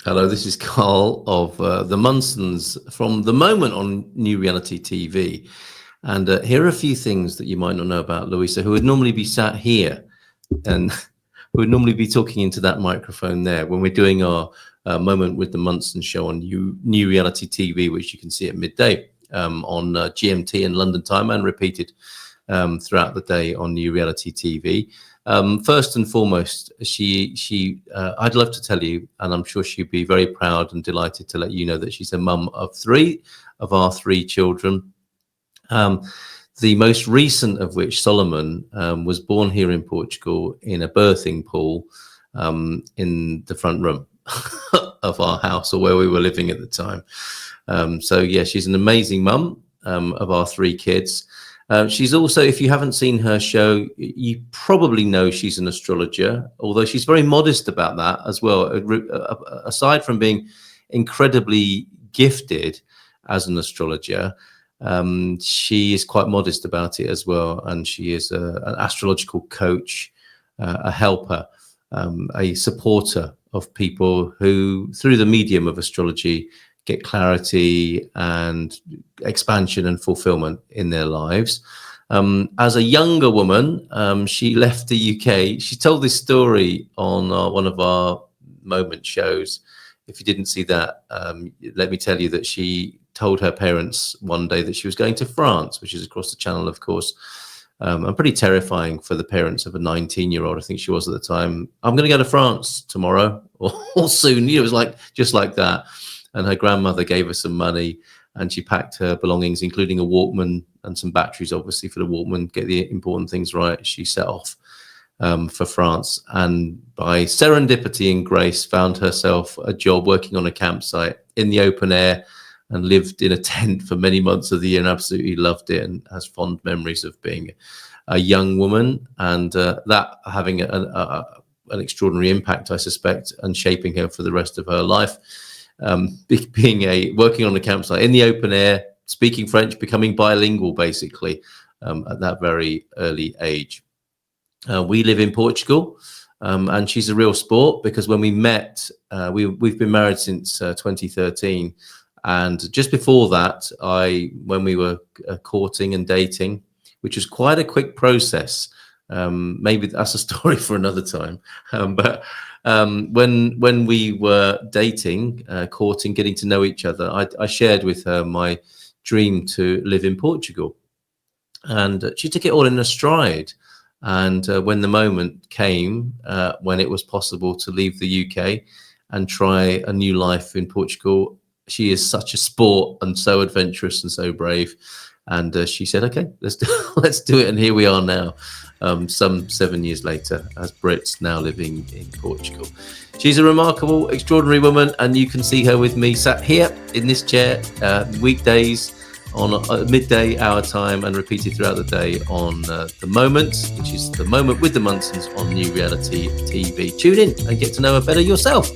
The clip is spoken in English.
Hello, this is Carl of the Munsons from The Moment on New Reality TV. And here are a few things that you might not know about Louisa, who would normally be sat here and who would normally be talking into that microphone there when we're doing our Moment with the Munsons show on New Reality TV, which you can see at midday on GMT and London time, and repeated throughout the day on New Reality TV. First and foremost, I'd love to tell you, and I'm sure she'd be very proud and delighted to let you know that she's a mum of three of our three children. The most recent of which, Solomon, was born here in Portugal in a birthing pool in the front room of our house, or where we were living at the time. So yeah, she's an amazing mum of our three kids. She's also, if you haven't seen her show, you probably know she's an astrologer, although she's very modest about that as well. Aside from being incredibly gifted as an astrologer, she is quite modest about it as well. And she is an astrological coach, a helper, a supporter of people who, through the medium of astrology, get clarity and expansion and fulfillment in their lives. As a younger woman, she left the UK. She told this story on one of our Moment shows. If you didn't see that, let me tell you that she told her parents one day that she was going to France, which is across the channel, of course. And pretty terrifying for the parents of a 19-year-old, I think she was at the time. I'm going to go to France tomorrow or soon. It was like just like that. And her grandmother gave her some money, and she packed her belongings, including a Walkman and some batteries, obviously, for the Walkman, get the important things right. She set off for France, and by serendipity and grace found herself a job working on a campsite in the open air, and lived in a tent for many months of the year and absolutely loved it, and has fond memories of being a young woman, and that having an extraordinary impact, I suspect, and shaping her for the rest of her life. Working on a campsite in the open air, speaking French, becoming bilingual, basically, at that very early age. We live in Portugal, and she's a real sport, because when we met, we've been married since 2013. And just before that, when we were courting and dating, which was quite a quick process, maybe that's a story for another time. But when we were dating, courting, getting to know each other, I shared with her my dream to live in Portugal, and she took it all in a stride. And when the moment came, when it was possible to leave the UK and try a new life in Portugal, she is such a sport and so adventurous and so brave. And she said, okay, let's do it. And here we are now, some 7 years later, as Brits now living in Portugal. She's a remarkable, extraordinary woman, and you can see her with me sat here in this chair weekdays on midday our time, and repeated throughout the day on The Moment, which is The Moment with the Munsons on New Reality TV. Tune in and get to know her better yourself.